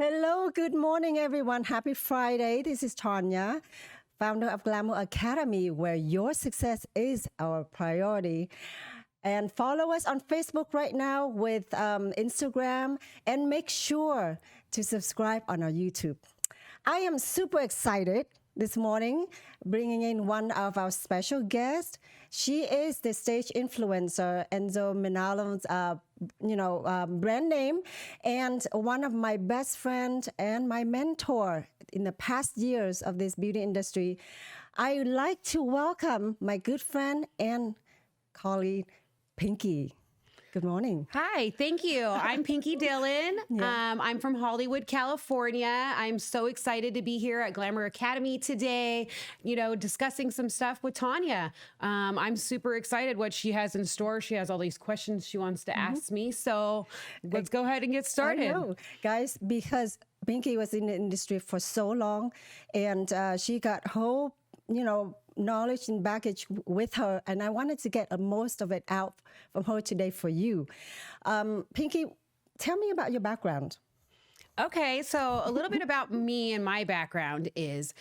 Hello, good morning, everyone. Happy Friday. This is Tanya, founder of Glamour Academy, where your success is our priority. And follow us on Facebook right now with Instagram, and make sure to subscribe on our YouTube. I am super excited this morning, bringing in one of our special guests. She is the stage influencer, Enzo Minalo's brand name, and one of my best friend and my mentor in the past years of this beauty industry. I would like to welcome my good friend and colleague, Pinky. Good morning. Hi, thank you. I'm Pinky Dillion. I'm from Hollywood, California. I'm so excited to be here at Glamour Academy today, discussing some stuff with Tanya. I'm super excited what she has in store. She has all these questions she wants to ask me. So let's go ahead and get started. I know, guys, because Pinky was in the industry for so long, and she got whole, knowledge and baggage with her, and I wanted to get most of it out from her today for you. Pinky, tell me about your background. Okay, so a little bit about me and my background is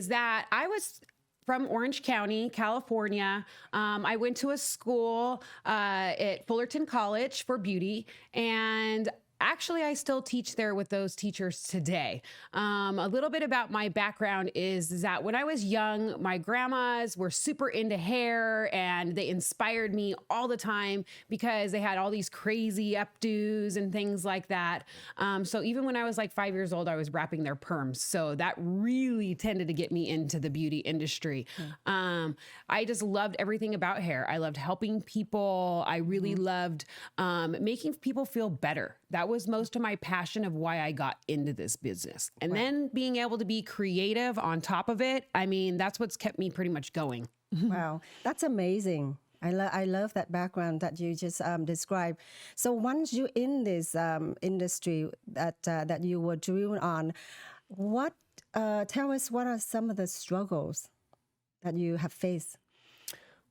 that I was from Orange County, California. I went to a school at Fullerton College for beauty, and actually, I still teach there with those teachers today. A little bit about my background is that when I was young, my grandmas were super into hair, and they inspired me all the time because they had all these crazy updos and things like that. So even when I was like 5 years old, I was wrapping their perms. So that really tended to get me into the beauty industry. I just loved everything about hair. I loved helping people. I really loved making people feel better. That was most of my passion of why I got into this business. And then being able to be creative on top of it, I mean, that's what's kept me pretty much going. Wow, that's amazing. I love that background that you just described. So once you're in this industry that you were driven on, tell us what are some of the struggles that you have faced?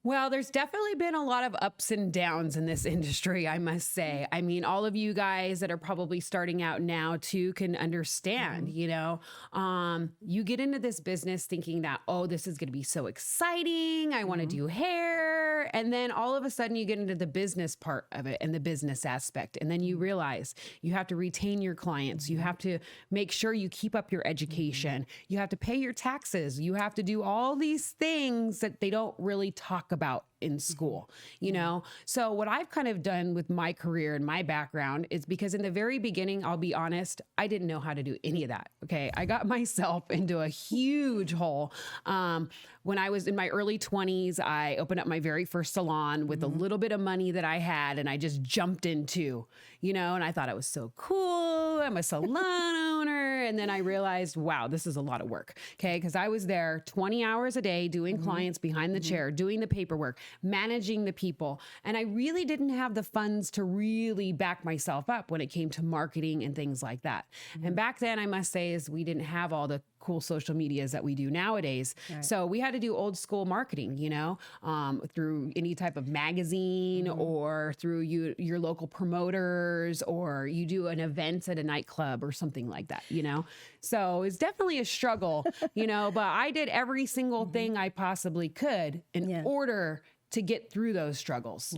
Well, there's definitely been a lot of ups and downs in this industry, I must say. I mean, all of you guys that are probably starting out now too can understand, you get into this business thinking that, oh, this is going to be so exciting. I want to do hair. And then all of a sudden you get into the business part of it and the business aspect. And then you realize you have to retain your clients. You have to make sure you keep up your education. You have to pay your taxes. You have to do all these things that they don't really talk about in school, So what I've kind of done with my career and my background is because in the very beginning, I'll be honest, I didn't know how to do any of that. Okay. I got myself into a huge hole. When I was in my early 20s, I opened up my very first salon with a little bit of money that I had, and I just jumped into, and I thought I was so cool. I'm a salon owner. And then I realized, wow, this is a lot of work. Okay. Cause I was there 20 hours a day doing clients behind the chair, doing the paperwork, managing the people. And I really didn't have the funds to really back myself up when it came to marketing and things like that. And back then, I must say, is we didn't have all the cool social medias that we do nowadays. Right. So we had to do old school marketing, through any type of magazine or through your local promoters, or you do an event at a nightclub or something like that, So it's definitely a struggle, but I did every single thing I possibly could in order to get through those struggles,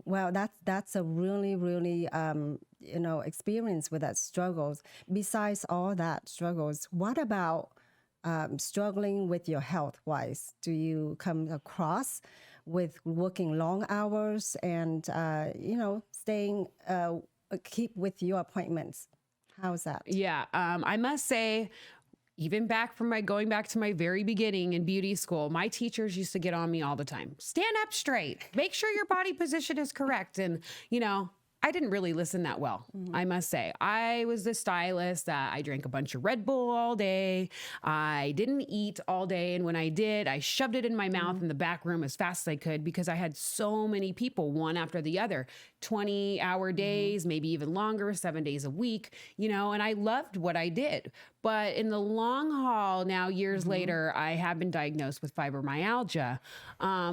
Well, that's a really, really, experience with that struggles. Besides all that struggles, what about struggling with your health-wise? Do you come across with working long hours and, staying, keep with your appointments? How's that? Yeah, I must say, even going back to my very beginning in beauty school, my teachers used to get on me all the time. Stand up straight, make sure your body position is correct. And, I didn't really listen that well, I must say. I was the stylist. I drank a bunch of Red Bull all day. I didn't eat all day. And when I did, I shoved it in my mouth in the back room as fast as I could because I had so many people, one after the other, 20-hour days, maybe even longer, 7 days a week, and I loved what I did. But in the long haul, now years later, I have been diagnosed with fibromyalgia,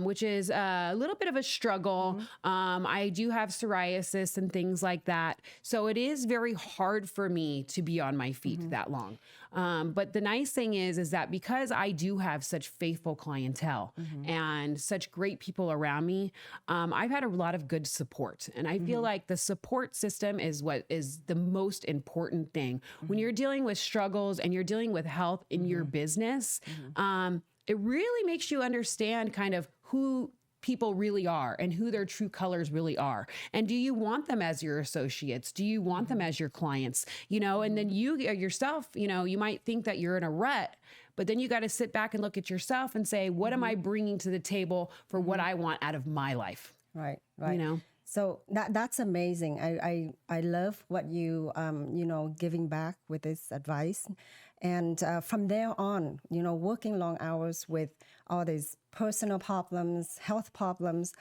which is a little bit of a struggle. I do have psoriasis advice and things like that. So it is very hard for me to be on my feet that long. But the nice thing is that because I do have such faithful clientele and such great people around me, I've had a lot of good support. And I feel like the support system is what is the most important thing. When you're dealing with struggles and you're dealing with health in your business, it really makes you understand kind of who people really are and who their true colors really are. And do you want them as your associates? Do you want them as your clients? You know, and then you yourself, you know, you might think that you're in a rut, but then you got to sit back and look at yourself and say, what am I bringing to the table for what I want out of my life? Right, right. You know? So that's amazing. I love what you, you know, giving back with this advice. And from there on, you know, working long hours with all these personal problems, health problems,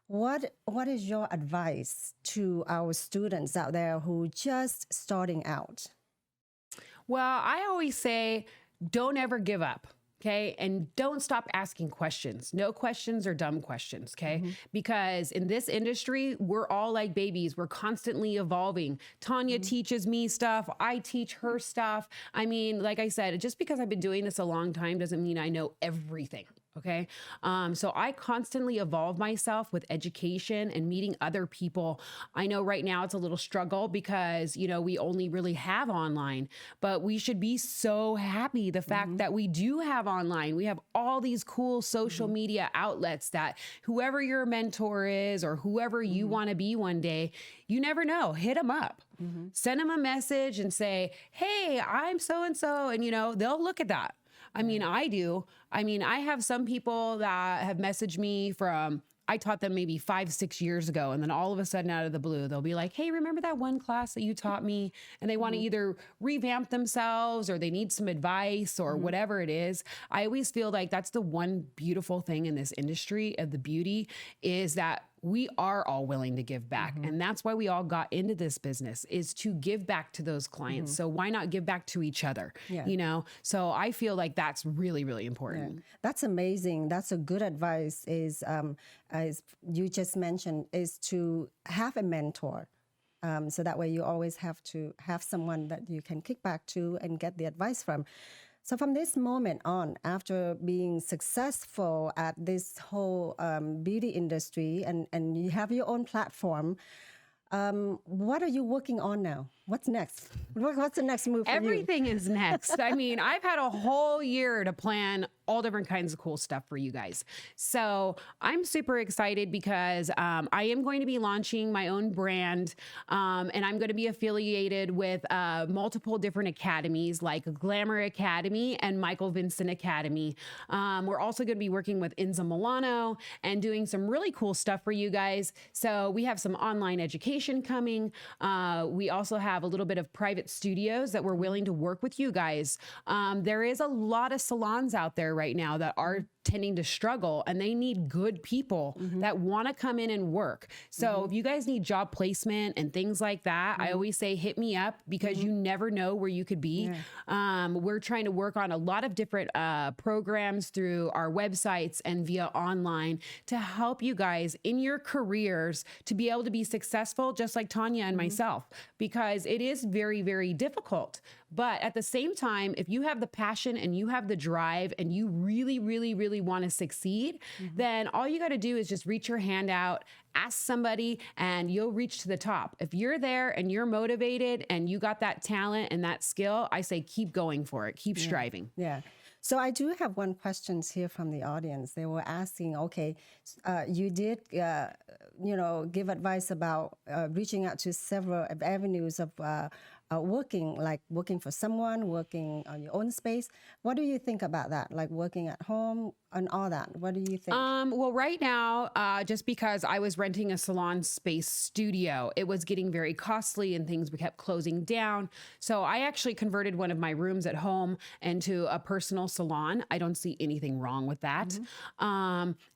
what is your advice to our students out there who just starting out? Well, I always say, don't ever give up. Okay. And don't stop asking questions. No questions are dumb questions. Okay. Because in this industry, we're all like babies. We're constantly evolving. Tanya teaches me stuff. I teach her stuff. I mean, like I said, just because I've been doing this a long time doesn't mean I know everything. Okay. So I constantly evolve myself with education and meeting other people. I know right now it's a little struggle because, you know, we only really have online, but we should be so happy the fact that we do have online. We have all these cool social media outlets that whoever your mentor is or whoever you want to be one day, you never know, hit them up. Send them a message and say, hey, I'm so-and-so. And, you know, they'll look at that. I mean, I do. I mean, I have some people that have messaged me from, I taught them maybe 5-6 years ago. And then all of a sudden out of the blue, they'll be like, hey, remember that one class that you taught me? And they want to either revamp themselves or they need some advice or whatever it is. I always feel like that's the one beautiful thing in this industry of the beauty is that we are all willing to give back. And that's why we all got into this business is to give back to those clients. So why not give back to each other? You know? So I feel like that's really, really important. That's amazing. That's a good advice is, as you just mentioned, is to have a mentor. So that way you always have to have someone that you can kick back to and get the advice from. So from this moment on, after being successful at this whole beauty industry and you have your own platform, what are you working on now? What's next? What's the next move for Everything is next. I mean, I've had a whole year to plan all different kinds of cool stuff for you guys. So I'm super excited because I am going to be launching my own brand and I'm going to be affiliated with multiple different academies like Glamour Academy and Michael Vincent Academy. We're also going to be working with Inza Milano and doing some really cool stuff for you guys. So we have some online education coming. We also have a little bit of private studios that we're willing to work with you guys. There is a lot of salons out there right now that are tending to struggle and they need good people that want to come in and work. So if you guys need job placement and things like that, I always say hit me up because you never know where you could be. We're trying to work on a lot of different programs through our websites and via online to help you guys in your careers to be able to be successful just like Tanya and myself, because it is very, very difficult. But at the same time, if you have the passion and you have the drive and you really, really, really want to succeed, then all you got to do is just reach your hand out, ask somebody, and you'll reach to the top. If you're there and you're motivated and you got that talent and that skill, I say keep going for it. Keep striving. Yeah. So I do have one question here from the audience. They were asking, okay, you did, you know, give advice about reaching out to several avenues of working for someone, working on your own space. What do you think about that? Like working at home and all that. What do you think? Well, right now, just because I was renting a salon space studio, it was getting very costly and things kept closing down. So I actually converted one of my rooms at home into a personal salon. I don't see anything wrong with that.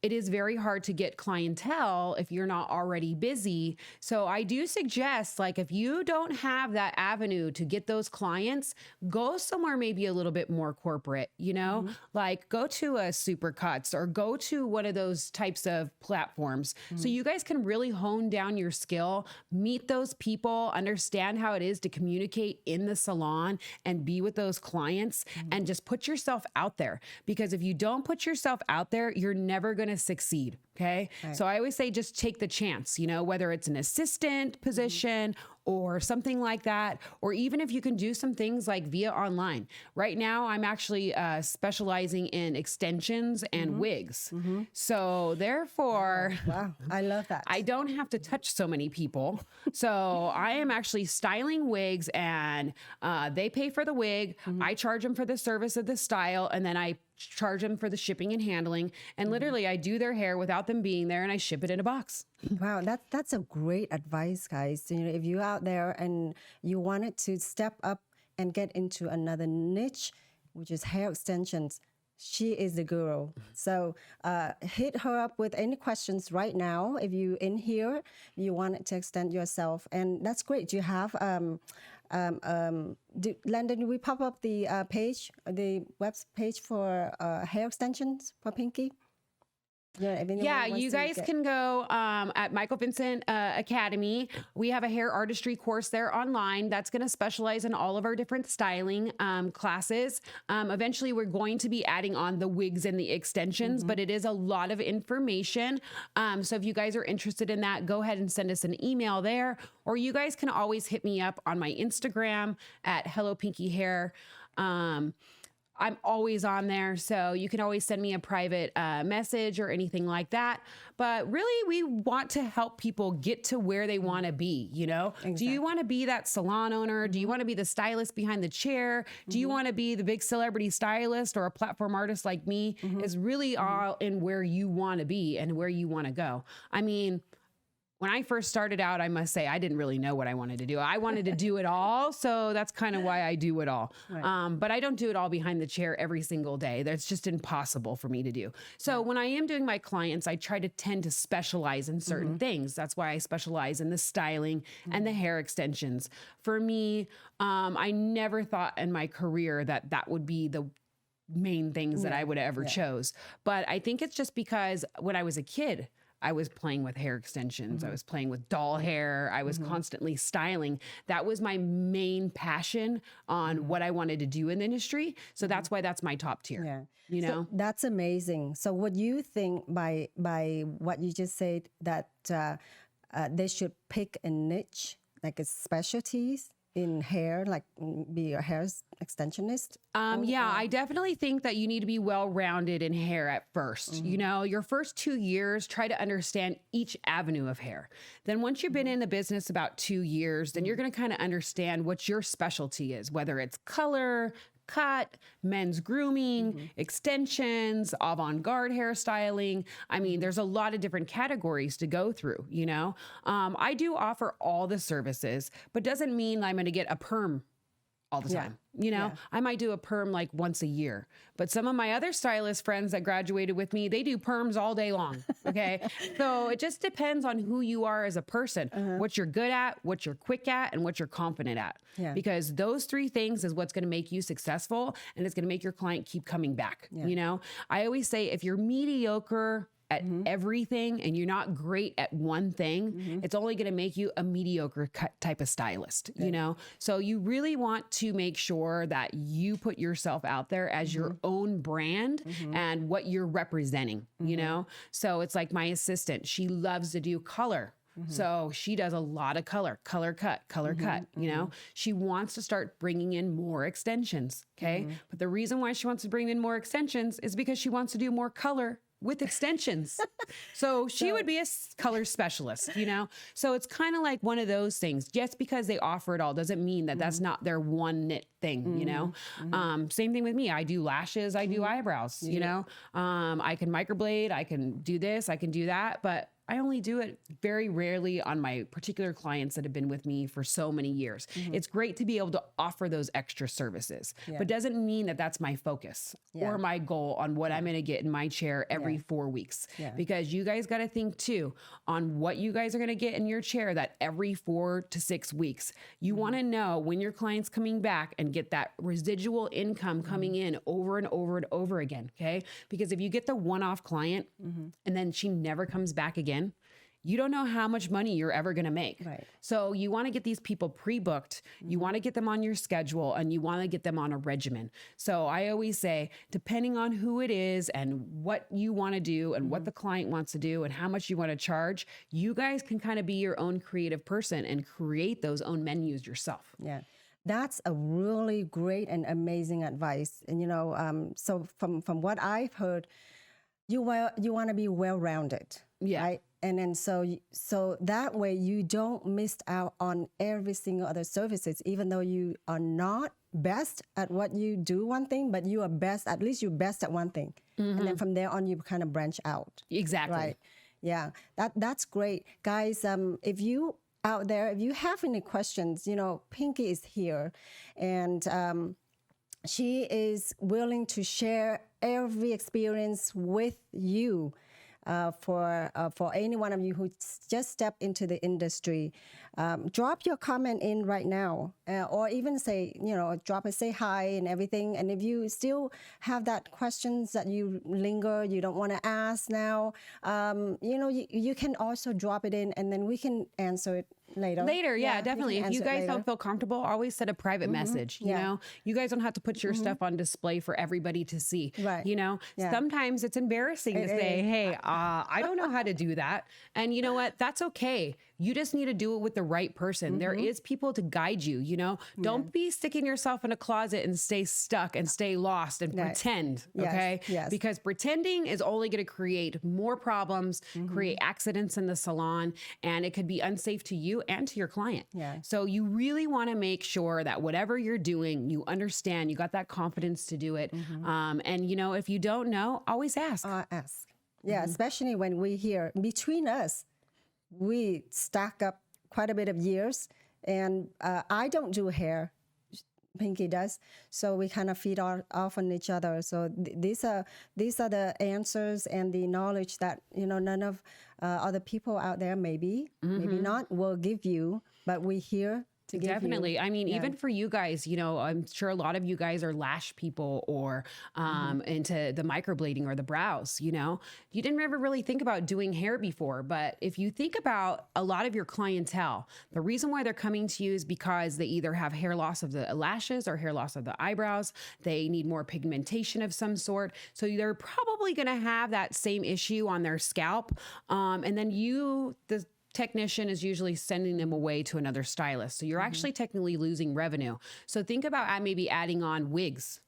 It is very hard to get clientele if you're not already busy. So I do suggest, like, if you don't have that avenue avenue to get those clients, go somewhere maybe a little bit more corporate, you know, like go to a Supercuts or go to one of those types of platforms. So you guys can really hone down your skill, meet those people, understand how it is to communicate in the salon and be with those clients and just put yourself out there. Because if you don't put yourself out there, you're never going to succeed. Okay. Right. So I always say, just take the chance, you know, whether it's an assistant position or something like that, or even if you can do some things like via online. Right now, I'm actually specializing in extensions and wigs. So therefore, Wow, I love that. I don't have to touch so many people. So I am actually styling wigs, and they pay for the wig. I charge them for the service of the style, and then I charge them for the shipping and handling. And literally I do their hair without them being there, and I ship it in a box. Wow, that's a great advice, guys. You know, if you're out there and you wanted to step up and get into another niche, which is hair extensions, she is the guru. So hit her up with any questions right now. If you in here, you wanted to extend yourself, and that's great. Do you have Landon, do we pop up the page, the web page for hair extensions for Pinky? Yeah, if anyone Yeah, wants you to guys get- can go at Michael Vincent Academy. We have a hair artistry course there online that's going to specialize in all of our different styling classes. Eventually, we're going to be adding on the wigs and the extensions, but it is a lot of information. So if you guys are interested in that, go ahead and send us an email there, or you guys can always hit me up on my Instagram at Hello Pinky Hair. I'm always on there, so you can always send me a private message or anything like that. But really, we want to help people get to where they want to be, you know? Do you want to be that salon owner? Do you want to be the stylist behind the chair? Do you want to be the big celebrity stylist or a platform artist like me? It's really all in where you want to be and where you want to go. I mean, when I first started out, I must say, I didn't really know what I wanted to do. I wanted to do it all. So that's kind of why I do it all. Right. But I don't do it all behind the chair every single day. That's just impossible for me to do. So when I am doing my clients, I try to tend to specialize in certain things. That's why I specialize in the styling and the hair extensions. For me, I never thought in my career that that would be the main things that I would ever chose. But I think it's just because when I was a kid, I was playing with hair extensions. I was playing with doll hair. I was constantly styling. That was my main passion on what I wanted to do in the industry. So that's why that's my top tier. Yeah. You know? That's amazing. So what you think by what you just said, that they should pick a niche, like a specialties in hair, like be a hair extensionist? Yeah, I definitely think that you need to be well-rounded in hair at first. You know, your first 2 years, try to understand each avenue of hair. Then once you've been in the business about 2 years, then you're going to kind of understand what your specialty is, whether it's color, cut, men's grooming, extensions, avant-garde hairstyling. I mean, there's a lot of different categories to go through, you know? I do offer all the services, but doesn't mean I'm going to get a perm all the time. You know, I might do a perm like once a year, but some of my other stylist friends that graduated with me, they do perms all day long. Okay. So it just depends on who you are as a person, what you're good at, what you're quick at, and what you're confident at. Yeah. Because those three things is what's going to make you successful, and it's going to make your client keep coming back. You know, I always say if you're mediocre at everything and you're not great at one thing, it's only going to make you a mediocre type of stylist, you know? So you really want to make sure that you put yourself out there as your own brand and what you're representing, you know? So it's like my assistant, she loves to do color. So she does a lot of color cut, you know, she wants to start bringing in more extensions. Okay. But the reason why she wants to bring in more extensions is because she wants to do more color with extensions. So she would be a color specialist, you know? So it's kind of like one of those things. Just because they offer it all doesn't mean that that's not their one knit thing, you know? Same thing with me. I do lashes, I do eyebrows, you know? I can microblade, I can do this, I can do that, but I only do it very rarely on my particular clients that have been with me for so many years. It's great to be able to offer those extra services, but doesn't mean that that's my focus or my goal on what I'm going to get in my chair every 4 weeks. Because you guys got to think too on what you guys are going to get in your chair that every 4 to 6 weeks. You want to know when your client's coming back and get that residual income coming in over and over and over again. Okay. Because if you get the one-off client and then she never comes back again, you don't know how much money you're ever going to make. Right. So you want to get these people pre-booked. You want to get them on your schedule and you want to get them on a regimen. So I always say, depending on who it is and what you want to do and what the client wants to do and how much you want to charge, you guys can kind of be your own creative person and create those own menus yourself. Yeah. That's a really great and amazing advice. And, so from what I've heard, you want to be well-rounded. Yeah. Right? And then so that way you don't miss out on every single other services, even though you are not best at what you do one thing, but you are best, at least you're best at one thing. And then from there on, you kind of branch out. Exactly. Right. Yeah. That's great. Guys, if you out there, if you have any questions, Pinky is here and she is willing to share every experience with you. For any one of you who just stepped into the industry, drop your comment in right now, or even say, say hi and everything. And if you still have that questions that you linger, you don't want to ask now, you can also drop it in, and then we can answer it later. Yeah, definitely. If you guys don't feel comfortable, always send a private message. You guys don't have to put your stuff on display for everybody to see. Right. Sometimes it's embarrassing to say, hey, I don't know how to do that. And you know what? That's okay. You just need to do it with the right person. There is people to guide you, Don't be sticking yourself in a closet and stay stuck and stay lost and pretend, okay? Yes. Because pretending is only going to create more problems, create accidents in the salon, and it could be unsafe to you and to your client. Yeah. So you really want to make sure that whatever you're doing, you understand, you got that confidence to do it. And if you don't know, always ask. Ask. Yeah, especially when we hear between us, we stack up quite a bit of years, and I don't do hair. Pinky does, so we kind of feed off on each other. So these are the answers and the knowledge that none of other people out there maybe not will give you, but we here. Definitely. I mean, even for you guys, I'm sure a lot of you guys are lash people or into the microblading or the brows, you didn't ever really think about doing hair before. But if you think about a lot of your clientele, the reason why they're coming to you is because they either have hair loss of the lashes or hair loss of the eyebrows. They need more pigmentation of some sort. So they're probably going to have that same issue on their scalp. And then the technician is usually sending them away to another stylist. So you're actually technically losing revenue. So think about maybe adding on wigs.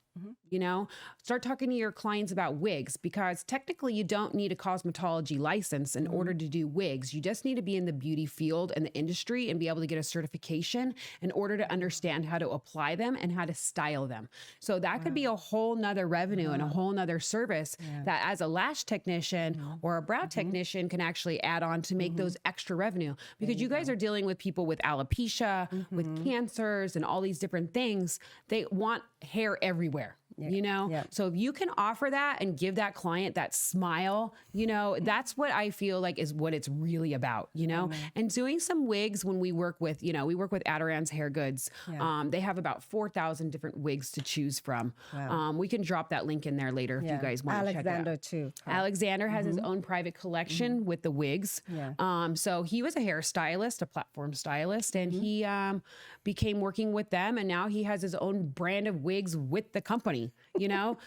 Start talking to your clients about wigs, because technically you don't need a cosmetology license in order to do wigs. You just need to be in the beauty field and the industry and be able to get a certification in order to understand how to apply them and how to style them. So that could be a whole nother revenue and a whole nother service that as a lash technician or a brow technician can actually add on to make those extra revenue, because you guys are dealing with people with alopecia, with cancers and all these different things. They want hair everywhere. So if you can offer that and give that client that smile, that's what I feel like is what it's really about, and doing some wigs when we work with Adiron's Hair Goods. They have about 4,000 different wigs to choose from. We can drop that link in there later if you guys want to check it out. Alexander too. Alexander has his own private collection with the wigs. So he was a hairstylist, a platform stylist, and he became working with them, and now he has his own brand of wigs with the company,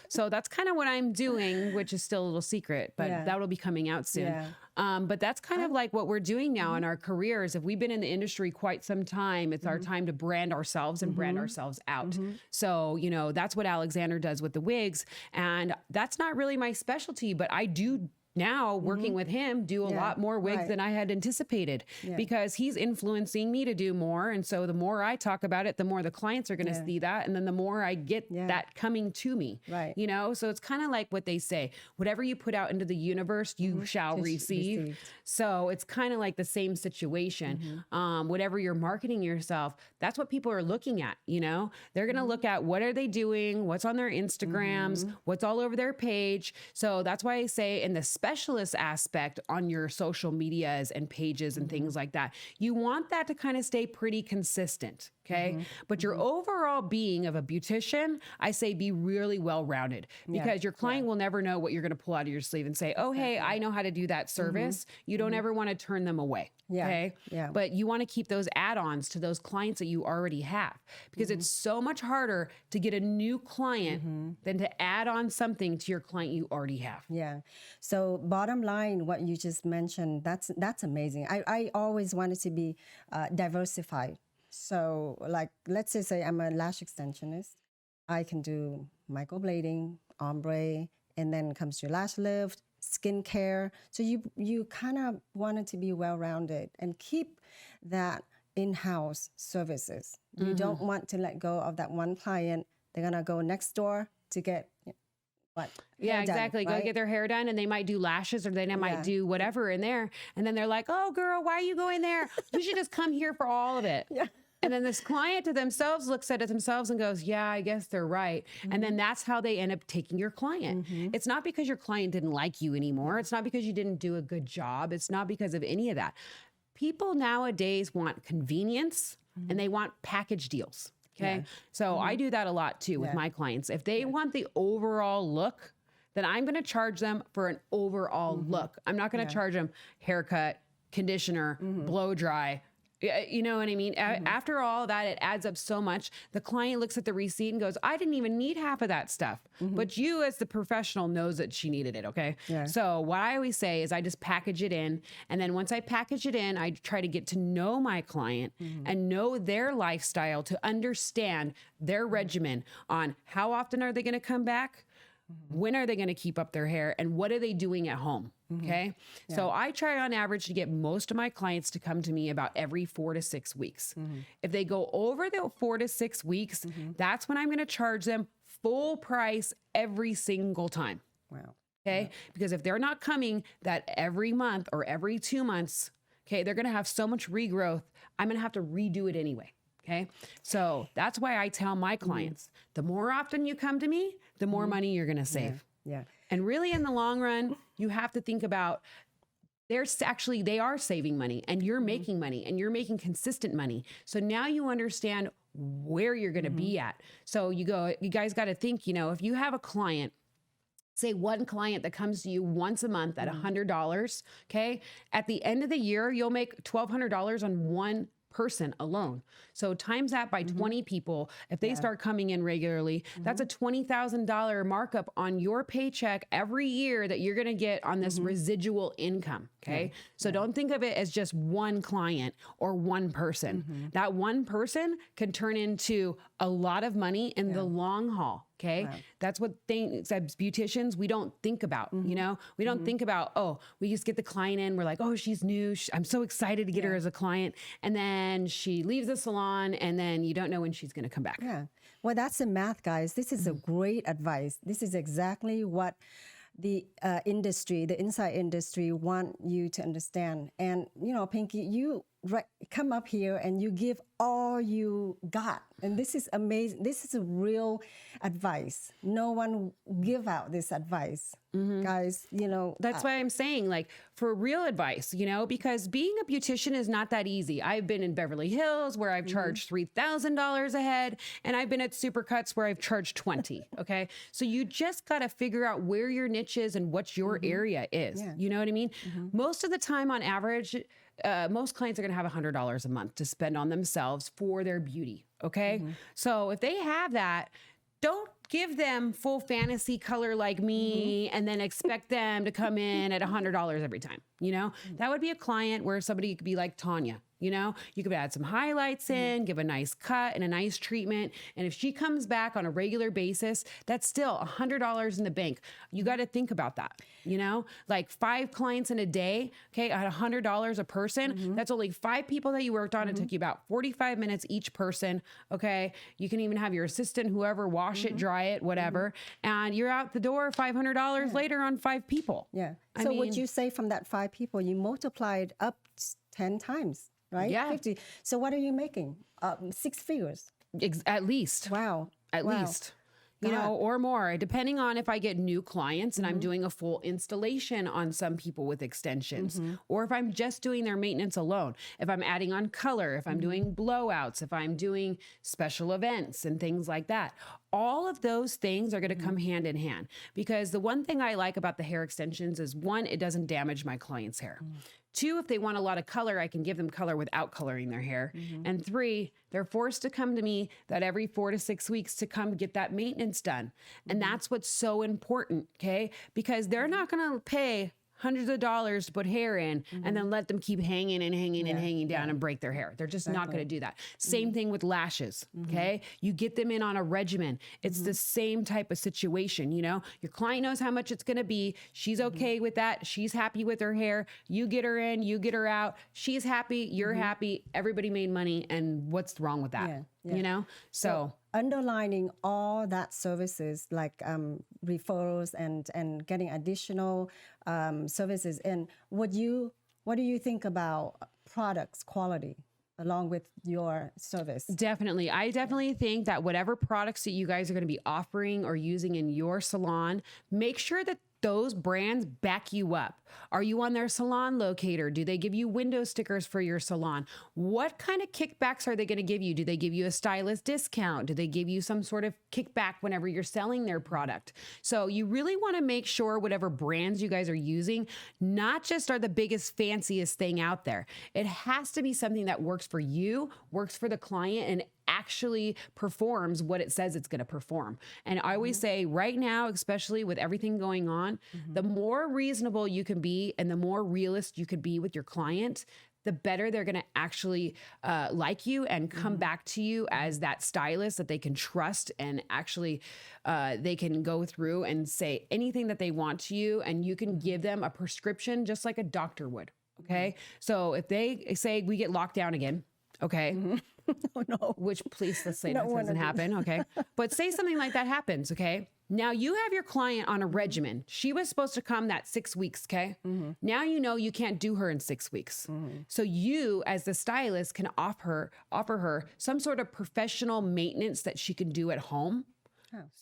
So that's kind of what I'm doing, which is still a little secret, but that'll be coming out soon. But that's kind of like what we're doing now in our careers. If we've been in the industry quite some time, it's our time to brand ourselves and brand ourselves out. So, that's what Alexander does with the wigs. And that's not really my specialty, but I do now working with him do a lot more wigs than I had anticipated because he's influencing me to do more. And so the more I talk about it, the more the clients are going to see that. And then the more I get that coming to me, you know? So it's kind of like what they say, whatever you put out into the universe, you shall receive. So it's kind of like the same situation. Whatever you're marketing yourself, that's what people are looking at, you know? They're going to look at what are they doing, what's on their Instagrams, what's all over their page. So that's why I say in the specialist aspect on your social medias and pages and things like that, you want that to kind of stay pretty consistent. Okay. But your overall being of a beautician, I say be really well-rounded because your client will never know what you're going to pull out of your sleeve and say, oh, hey, I know how to do that service. You don't ever want to turn them away. Okay. But you want to keep those add-ons to those clients that you already have because it's so much harder to get a new client than to add on something to your client you already have. Yeah. So bottom line, what you just mentioned, that's amazing. I always wanted to be diversified. So like, let's just say I'm a lash extensionist. I can do microblading, ombre, and then comes to lash lift, skincare. So you kind of wanted to be well-rounded and keep that in-house services. You don't want to let go of that one client. They're going to go next door to get what? Yeah, exactly. Done, right? Go get their hair done and they might do lashes or they might do whatever in there. And then they're like, oh, girl, why are you going there? You should just come here for all of it. And then this client to themselves looks at it themselves and goes, yeah, I guess they're right. And then that's how they end up taking your client. It's not because your client didn't like you anymore. It's not because you didn't do a good job. It's not because of any of that. People nowadays want convenience and they want package deals. Okay. So I do that a lot too with my clients. If they want the overall look, then I'm going to charge them for an overall look. I'm not going to charge them haircut, conditioner, blow dry. You know what I mean? After all that, it adds up so much. The client looks at the receipt and goes, I didn't even need half of that stuff. But you as the professional knows that she needed it, okay? So what I always say is I just package it in. And then once I package it in, I try to get to know my client and know their lifestyle to understand their regimen on how often are they going to come back? When are they going to keep up their hair? And what are they doing at home? Okay. So I try on average to get most of my clients to come to me about every 4 to 6 weeks. If they go over the 4 to 6 weeks, that's when I'm going to charge them full price every single time. Wow. Okay. Because if they're not coming that every month or every 2 months, okay, they're going to have so much regrowth. I'm going to have to redo it anyway. Okay. So that's why I tell my clients, the more often you come to me, the more money you're going to save. And really in the long run, you have to think about they are saving money and you're making money and you're making consistent money. So now you understand where you're going to be at. So you guys got to think, you know, if you have a client, say one client that comes to you once a month at $100, okay, at the end of the year, you'll make $1,200 on one person alone. So times that by 20 people, if they start coming in regularly, that's a $20,000 markup on your paycheck every year that you're going to get on this residual income. Okay. So don't think of it as just one client or one person. That one person can turn into a lot of money in the long haul. Okay. That's what things as beauticians, we don't think about, you know, we don't think about, oh, we just get the client in. We're like, oh, she's new. I'm so excited to get her as a client. And then she leaves the salon and then you don't know when she's going to come back. Yeah. Well, that's the math, guys. This is a great advice. This is exactly what the industry, the inside industry want you to understand. And, you know, Pinky, you come up here and you give all you got. And this is amazing. This is a real advice. No one give out this advice. Guys, you know. That's why I'm saying, like, for real advice, you know, because being a beautician is not that easy. I've been in Beverly Hills where I've charged $3,000 a head, and I've been at Supercuts where I've charged 20. Okay. So you just got to figure out where your niche is and what your area is. You know what I mean? Most of the time on average, most clients are going to have $100 a month to spend on themselves for their beauty. Okay. So if they have that, don't give them full fantasy color like me and then expect them to come in at $100 every time. You know, that would be a client where somebody could be like Tanya. You know, you could add some highlights in, give a nice cut and a nice treatment. And if she comes back on a regular basis, that's still $100 in the bank. You got to think about that, you know, like 5 clients in a day. Okay. At $100 a person, that's only 5 people that you worked on. It took you about 45 minutes each person. Okay. You can even have your assistant, whoever, wash it, dry it, whatever. And you're out the door $500 later on 5 people. Yeah. So would you say from that 5 people, you multiplied up 10 times? Right? Yeah. 50. So what are you making? 6 figures. At least. Wow. At least. You know, or more, depending on if I get new clients and I'm doing a full installation on some people with extensions, or if I'm just doing their maintenance alone, if I'm adding on color, if I'm doing blowouts, if I'm doing special events and things like that. All of those things are going to come hand in hand, because the one thing I like about the hair extensions is, 1, it doesn't damage my client's hair. 2, if they want a lot of color, I can give them color without coloring their hair. And 3, they're forced to come to me that every 4 to 6 weeks to come get that maintenance done. And that's what's so important, okay? Because they're not going to pay hundreds of dollars to put hair in and then let them keep hanging and hanging and hanging down and break their hair. They're just not going to do that. Same thing with lashes. Okay. You get them in on a regimen. It's the same type of situation. You know, your client knows how much it's going to be. She's okay with that. She's happy with her hair. You get her in, you get her out. She's happy. You're happy. Everybody made money. And what's wrong with that? You know? So underlining all that services like referrals and getting additional services. And what do you think about products quality along with your service? Definitely. I definitely think that whatever products that you guys are going to be offering or using in your salon, make sure that those brands back you up. Are you on their salon locator? Do they give you window stickers for your salon? What kind of kickbacks are they going to give you? Do they give you a stylist discount? Do they give you some sort of kickback whenever you're selling their product? So you really want to make sure whatever brands you guys are using, not just are the biggest, fanciest thing out there. It has to be something that works for you, works for the client, and actually performs what it says it's going to perform. And I always say right now, especially with everything going on, the more reasonable you can be and the more realist you could be with your client, the better they're going to actually like you and come back to you as that stylist that they can trust, and actually they can go through and say anything that they want to you, and you can give them a prescription just like a doctor would. Okay. So if they say we get locked down again, okay. Oh, no. Which, please, let's say that doesn't happen. Okay. But say something like that happens. Okay. Now you have your client on a regimen. She was supposed to come that 6 weeks. Okay. Now you know you can't do her in 6 weeks. So you, as the stylist, can offer her some sort of professional maintenance that she can do at home.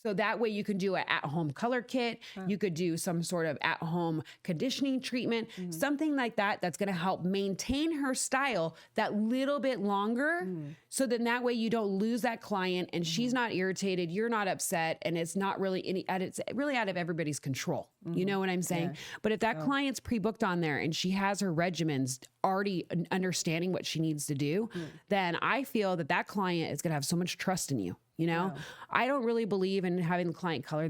So that way you can do an at-home color kit. You could do some sort of at-home conditioning treatment, something like that that's going to help maintain her style that little bit longer. So then that way you don't lose that client and she's not irritated, you're not upset, and it's not really it's really out of everybody's control. You know what I'm saying? But if that client's pre-booked on there and she has her regimens already understanding what she needs to do, then I feel that that client is going to have so much trust in you. You know, I don't really believe in having the client color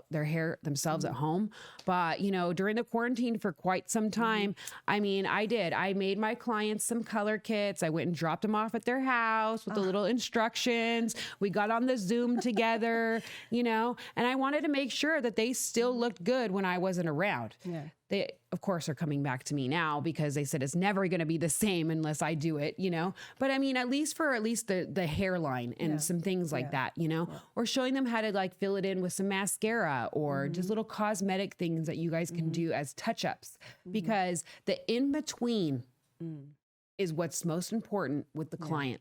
their hair themselves at home. But, you know, during the quarantine for quite some time, I mean, I made my clients some color kits. I went and dropped them off at their house with the little instructions. We got on the Zoom together, you know, and I wanted to make sure that they still looked good when I wasn't around. They, of course, are coming back to me now because they said it's never going to be the same unless I do it, you know. But I mean, at least the hairline and some things like that, you know, or showing them how to like fill it in with some mascara or just little cosmetic things that you guys can do as touch-ups, because the in between is what's most important with the client.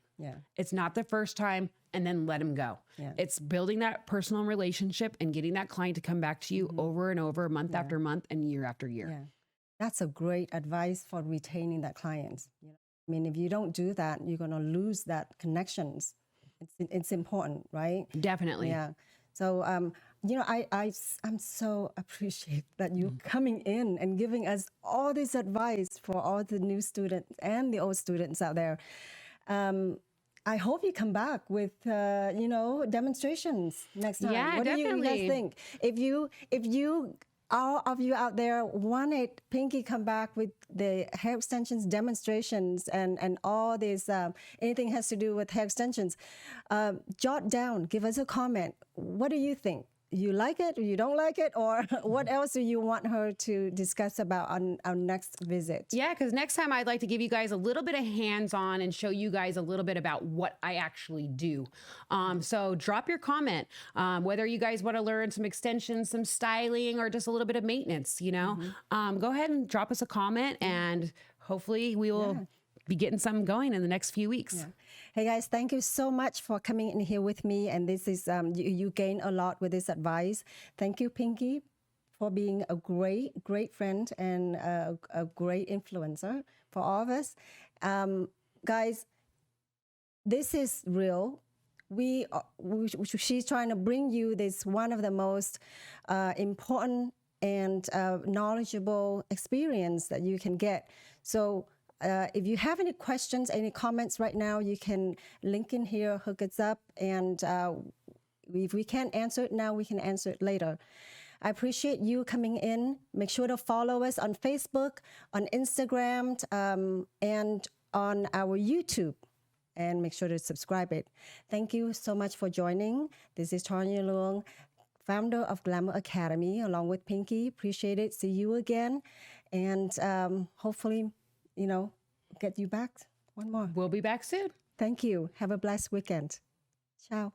It's not the first time and then let them go. It's building that personal relationship and getting that client to come back to you over and over, month after month and year after year. That's a great advice for retaining that client. You know? I mean, if you don't do that, you're going to lose that connections. It's important, right? Definitely. Yeah. So, you know, I'm so appreciate that you coming in and giving us all this advice for all the new students and the old students out there. I hope you come back with, you know, demonstrations next time. Yeah, what definitely. do you guys think? If you all of you out there wanted Pinky come back with the hair extensions demonstrations and all this, anything has to do with hair extensions, jot down, give us a comment. What do you think? You like it or you don't like it? Or what else do you want her to discuss about on our next visit? Yeah, because next time I'd like to give you guys a little bit of hands-on and show you guys a little bit about what I actually do. So drop your comment, whether you guys want to learn some extensions, some styling, or just a little bit of maintenance, you know. Go ahead and drop us a comment, and hopefully we will be getting something going in the next few weeks. Yeah. Hey guys, thank you so much for coming in here with me. And this is, you gain a lot with this advice. Thank you, Pinky, for being a great friend and a great influencer for all of us. Guys, this is real. She's trying to bring you this one of the most important and knowledgeable experience that you can get. So if you have any questions, any comments right now, you can link in here, hook us up, and if we can't answer it now, we can answer it later. I appreciate you coming in. Make sure to follow us on Facebook, on Instagram, and on our YouTube. And make sure to subscribe it. Thank you so much for joining. This is Tanya Luong, founder of Glamour Academy, along with Pinky. Appreciate it. See you again. And hopefully, you know, get you back one more. We'll be back soon. Thank you. Have a blessed weekend. Ciao.